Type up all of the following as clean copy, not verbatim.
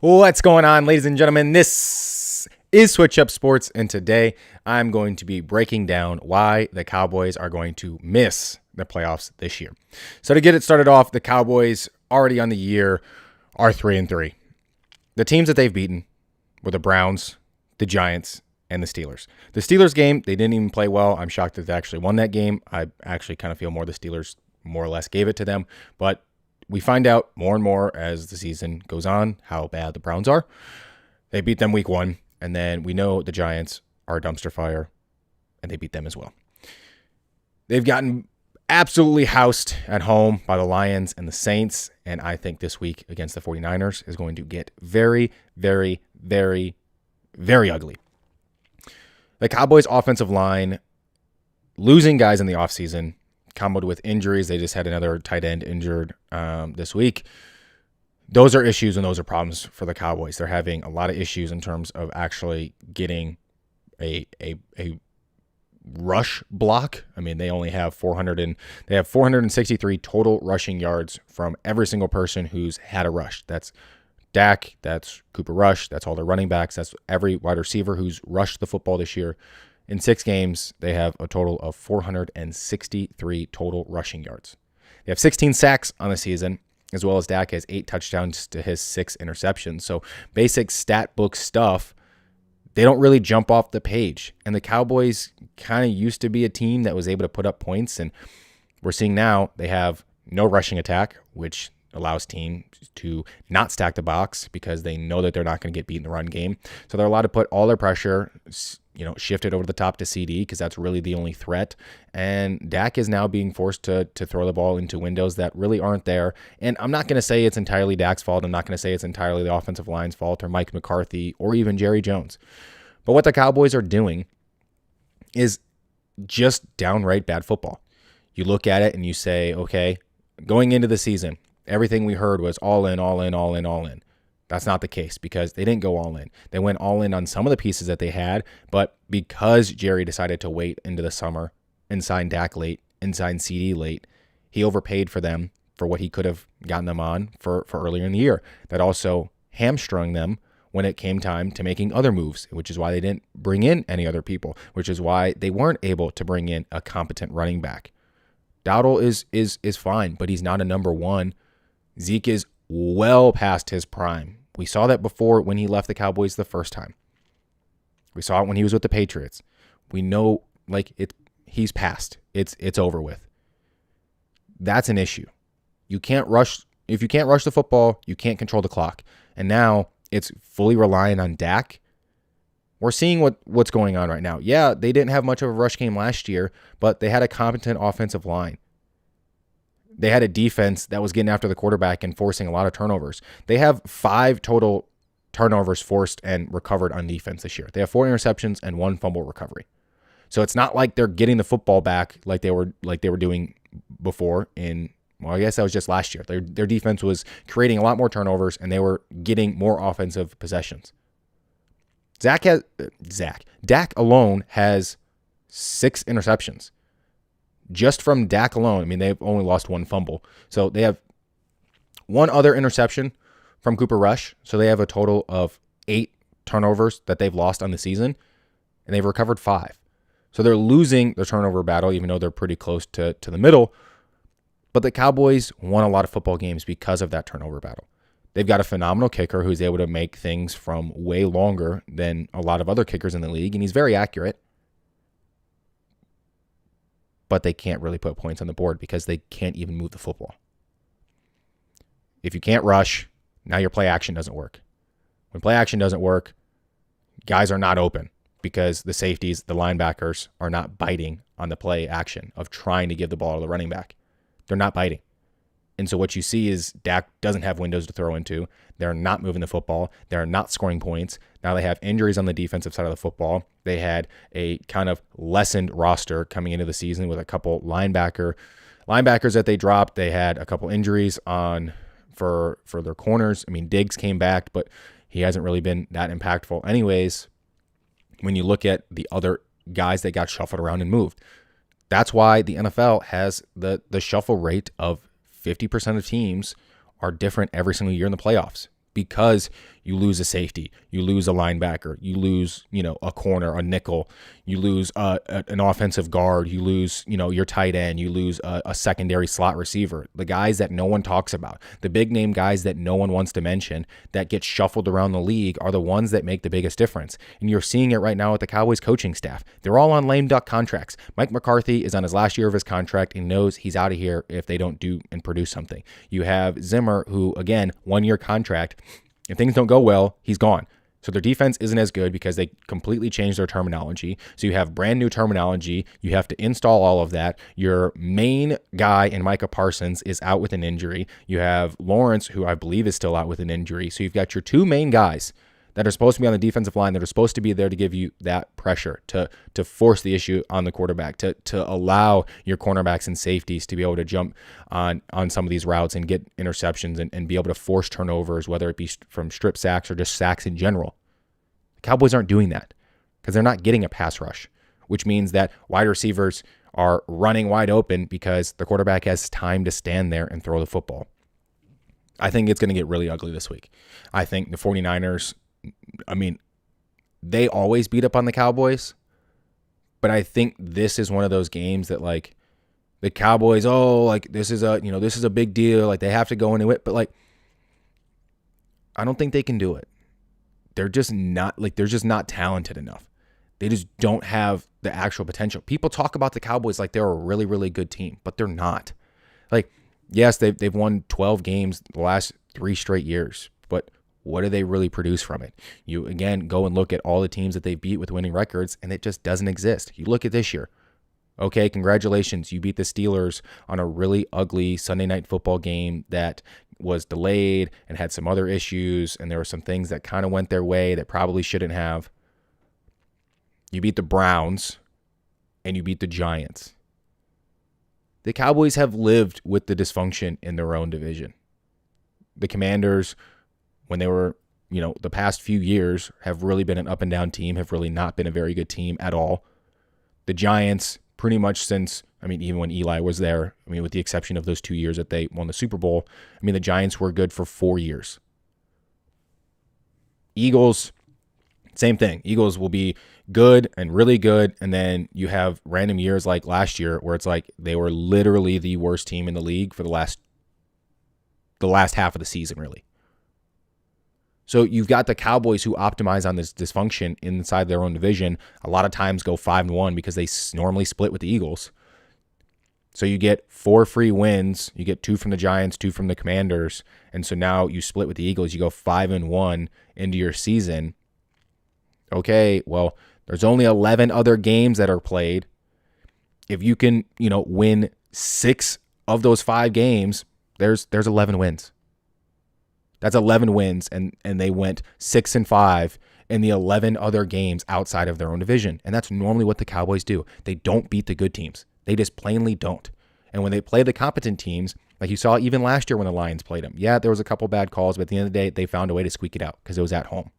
What's going on, ladies and gentlemen? This is Switch Up Sports, and today I'm going to be breaking down why the Cowboys are going to miss the playoffs this year. So to get it started off, the Cowboys already on the year are 3-3. The teams that they've beaten were the Browns, the Giants, and the Steelers. The Steelers game, they didn't even play well. I'm shocked that they actually won that game. I actually kind of feel more the Steelers more or less gave it to them, but we find out more and more as the season goes on how bad the Browns are. They beat them week 1, and then we know the Giants are a dumpster fire, and they beat them as well. They've gotten absolutely housed at home by the Lions and the Saints, and I think this week against the 49ers is going to get very, very, very, very ugly. The Cowboys' offensive line losing guys in the offseason, comboed with injuries. They just had another tight end injured this week. Those are issues and those are problems for the Cowboys. They're having a lot of issues in terms of actually getting a rush block. I mean, they only have 463 total rushing yards from every single person who's had a rush. That's Dak, that's Cooper Rush, that's all their running backs, that's every wide receiver who's rushed the football this year. In 6 games, they have a total of 463 total rushing yards. They have 16 sacks on the season, as well as Dak has 8 touchdowns to his 6 interceptions. So basic stat book stuff, they don't really jump off the page. And the Cowboys kind of used to be a team that was able to put up points. And we're seeing now they have no rushing attack, which allows teams to not stack the box because they know that they're not going to get beat in the run game. So they're allowed to put all their pressure, shift it over the top to CD because that's really the only threat. And Dak is now being forced to throw the ball into windows that really aren't there. And I'm not going to say it's entirely Dak's fault. I'm not going to say it's entirely the offensive line's fault or Mike McCarthy or even Jerry Jones. But what the Cowboys are doing is just downright bad football. You look at it and you say, okay, going into the season, everything we heard was all in, all in, all in, all in. That's not the case because they didn't go all in. They went all in on some of the pieces that they had, but because Jerry decided to wait into the summer and sign Dak late and sign CD late, he overpaid for them for what he could have gotten them on for earlier in the year. That also hamstrung them when it came time to making other moves, which is why they didn't bring in any other people, which is why they weren't able to bring in a competent running back. Dowdle is fine, but he's not a number one. Zeke is well past his prime. We saw that before when he left the Cowboys the first time. We saw it when he was with the Patriots. We know he's past. It's over with. That's an issue. You can't rush. If you can't rush the football, you can't control the clock. And now it's fully reliant on Dak. We're seeing what's going on right now. Yeah, they didn't have much of a rush game last year, but they had a competent offensive line. They had a defense that was getting after the quarterback and forcing a lot of turnovers. They have 5 total turnovers forced and recovered on defense this year. They have 4 interceptions and 1 fumble recovery. So it's not like they're getting the football back like they were doing before I guess that was just last year. Their defense was creating a lot more turnovers and they were getting more offensive possessions. Dak alone has 6 interceptions. Just from Dak alone, I mean, they've only lost 1 fumble. So they have 1 other interception from Cooper Rush. So they have a total of 8 turnovers that they've lost on the season, and they've recovered 5. So they're losing the turnover battle, even though they're pretty close to the middle. But the Cowboys won a lot of football games because of that turnover battle. They've got a phenomenal kicker who's able to make things from way longer than a lot of other kickers in the league, and he's very accurate. But they can't really put points on the board because they can't even move the football. If you can't rush, now your play action doesn't work. When play action doesn't work, guys are not open because the safeties, the linebackers, are not biting on the play action of trying to give the ball to the running back. They're not biting. And so what you see is Dak doesn't have windows to throw into. They're not moving the football. They're not scoring points. Now they have injuries on the defensive side of the football. They had a kind of lessened roster coming into the season with a couple linebackers that they dropped. They had a couple injuries for their corners. I mean, Diggs came back, but he hasn't really been that impactful anyways. When you look at the other guys that got shuffled around and moved, that's why the NFL has the shuffle rate of 50% of teams are different every single year in the playoffs, because You lose a safety, you lose a linebacker, you lose, a corner, a nickel, you lose an offensive guard, you lose, your tight end, you lose a secondary slot receiver. The guys that no one talks about, the big name guys that no one wants to mention that get shuffled around the league are the ones that make the biggest difference. And you're seeing it right now with the Cowboys coaching staff. They're all on lame duck contracts. Mike McCarthy is on his last year of his contract and knows he's out of here if they don't do and produce something. You have Zimmer, who, again, 1-year contract. If things don't go well, he's gone. So their defense isn't as good because they completely changed their terminology. So you have brand new terminology. You have to install all of that. Your main guy in Micah Parsons is out with an injury. You have Lawrence, who I believe is still out with an injury. So you've got your two main guys that are supposed to be on the defensive line, that are supposed to be there to give you that pressure, to force the issue on the quarterback, to allow your cornerbacks and safeties to be able to jump on some of these routes and get interceptions and be able to force turnovers, whether it be from strip sacks or just sacks in general. The Cowboys aren't doing that because they're not getting a pass rush, which means that wide receivers are running wide open because the quarterback has time to stand there and throw the football. I think it's going to get really ugly this week. I think the 49ers, they always beat up on the Cowboys, but I think this is one of those games that, like, the Cowboys, this is a big deal. Like, they have to go into it, but, like, I don't think they can do it. They're just not talented enough. They just don't have the actual potential. People talk about the Cowboys like they're a really, really good team, but they're not. Like, yes, they've won 12 games the last 3 straight years, but what do they really produce from it? You, again, go and look at all the teams that they beat with winning records, and it just doesn't exist. You look at this year. Okay, congratulations. You beat the Steelers on a really ugly Sunday night football game that was delayed and had some other issues, and there were some things that kind of went their way that probably shouldn't have. You beat the Browns, and you beat the Giants. The Cowboys have lived with the dysfunction in their own division. The Commanders, when they were, the past few years, have really been an up and down team, have really not been a very good team at all. The Giants, pretty much since, even when Eli was there, with the exception of those 2 years that they won the Super Bowl, the Giants were good for 4 years. Eagles, same thing. Eagles will be good and really good, and then you have random years like last year where it's like they were literally the worst team in the league for the last half of the season, really. So you've got the Cowboys who optimize on this dysfunction inside their own division. A lot of times go 5-1 because they normally split with the Eagles. So you get 4 free wins. You get 2 from the Giants, 2 from the Commanders. And so now you split with the Eagles. You go 5-1 into your season. Okay, well, there's only 11 other games that are played. If you can, win 6 of those 5 games, there's 11 wins. That's 11 wins, and they went 6-5 in the 11 other games outside of their own division. And that's normally what the Cowboys do. They don't beat the good teams. They just plainly don't. And when they play the competent teams, like you saw even last year when the Lions played them, yeah, there was a couple bad calls, but at the end of the day, they found a way to squeak it out because it was at home.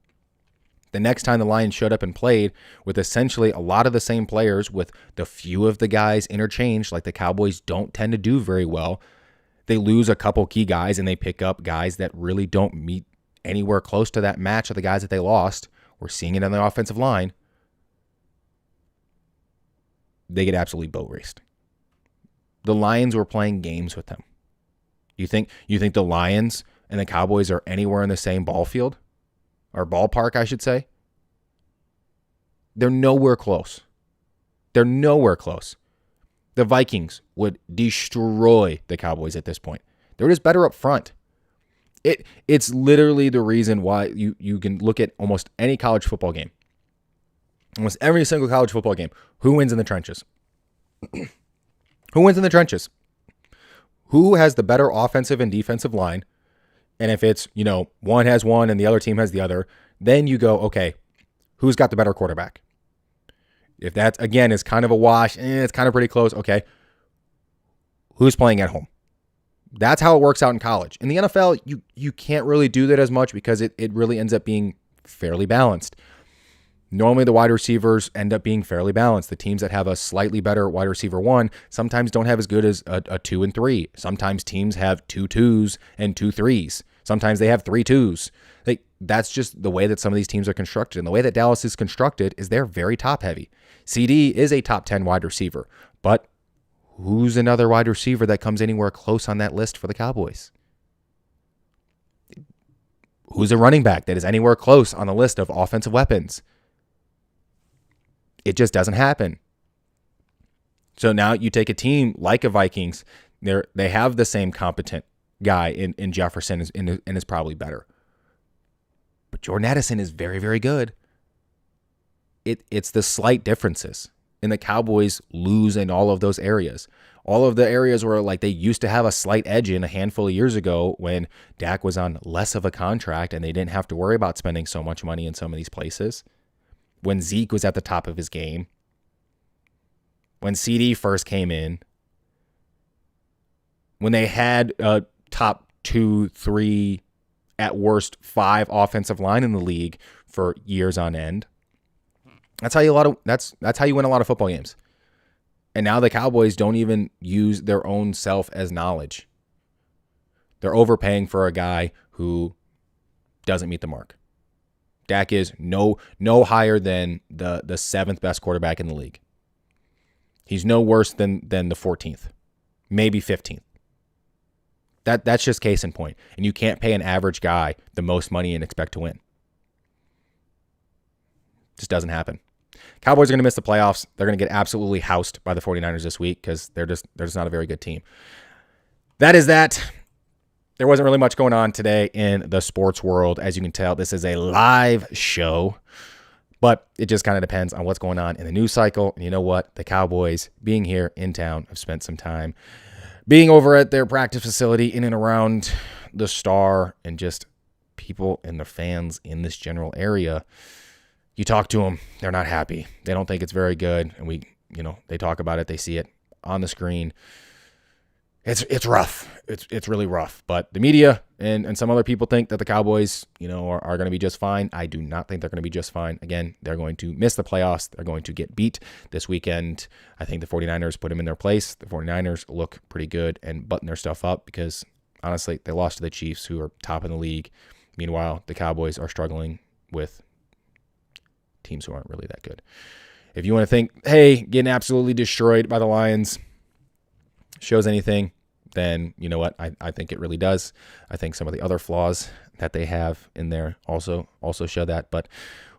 The next time the Lions showed up and played with essentially a lot of the same players, with the few of the guys interchanged, like the Cowboys don't tend to do very well, they lose a couple key guys and they pick up guys that really don't meet anywhere close to that match of the guys that they lost. We're seeing it on the offensive line. They get absolutely boat raced. The Lions were playing games with them. You think the Lions and the Cowboys are anywhere in the same ball field? Or ballpark, I should say? They're nowhere close. They're nowhere close. The Vikings would destroy the Cowboys at this point. They're just better up front. It's literally the reason why you can look at almost any college football game. Almost every single college football game. Who wins in the trenches? Who wins in the trenches? Who has the better offensive and defensive line? And if it's, one has one and the other team has the other, then you go, okay, who's got the better quarterback? If that, again, is kind of a wash, it's kind of pretty close, okay, who's playing at home? That's how it works out in college. In the NFL, you can't really do that as much because it really ends up being fairly balanced. Normally, the wide receivers end up being fairly balanced. The teams that have a slightly better wide receiver 1 sometimes don't have as good as a 2 and 3. Sometimes teams have 2 2s and 2 3s. Sometimes they have 3-2s. That's just the way that some of these teams are constructed. And the way that Dallas is constructed is they're very top heavy. CD is a top 10 wide receiver, but who's another wide receiver that comes anywhere close on that list for the Cowboys? Who's a running back that is anywhere close on the list of offensive weapons? It just doesn't happen. So now you take a team like a Vikings, they have the same competent guy in Jefferson and is probably better. But Jordan Addison is very, very good. It's the slight differences. And the Cowboys lose in all of those areas. All of the areas where like they used to have a slight edge in a handful of years ago when Dak was on less of a contract and they didn't have to worry about spending so much money in some of these places. When Zeke was at the top of his game. When CD first came in. When they had a top 2, 3, at worst 5 offensive line in the league for years on end. That's how you win a lot of football games. And now the Cowboys don't even use their own self as knowledge. They're overpaying for a guy who doesn't meet the mark. Dak is no higher than the 7th best quarterback in the league. He's no worse than the 14th, maybe 15th. That's just case in point. And you can't pay an average guy the most money and expect to win. Just doesn't happen. Cowboys are going to miss the playoffs. They're going to get absolutely housed by the 49ers this week because they're just not a very good team. That is that. There wasn't really much going on today in the sports world. As you can tell, this is a live show, but it just kind of depends on what's going on in the news cycle. And you know what? The Cowboys, being here in town, have spent some time being over at their practice facility in and around the Star, and just people and the fans in this general area. You talk to them, they're not happy. They don't think it's very good. And they talk about it. They see it on the screen. It's rough. It's really rough. But the media and some other people think that the Cowboys, are going to be just fine. I do not think they're going to be just fine. Again, they're going to miss the playoffs. They're going to get beat this weekend. I think the 49ers put them in their place. The 49ers look pretty good and button their stuff up because, honestly, they lost to the Chiefs, who are top in the league. Meanwhile, the Cowboys are struggling with teams who aren't really that good. If you want to think, hey, getting absolutely destroyed by the Lions shows anything, then you know what? I think it really does. I think some of the other flaws that they have in there also show that. But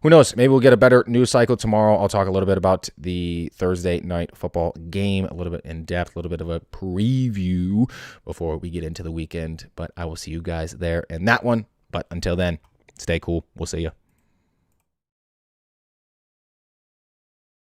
who knows? Maybe we'll get a better news cycle tomorrow. I'll talk a little bit about the Thursday night football game, a little bit in depth, a little bit of a preview before we get into the weekend. But I will see you guys there in that one. But until then, stay cool. We'll see you.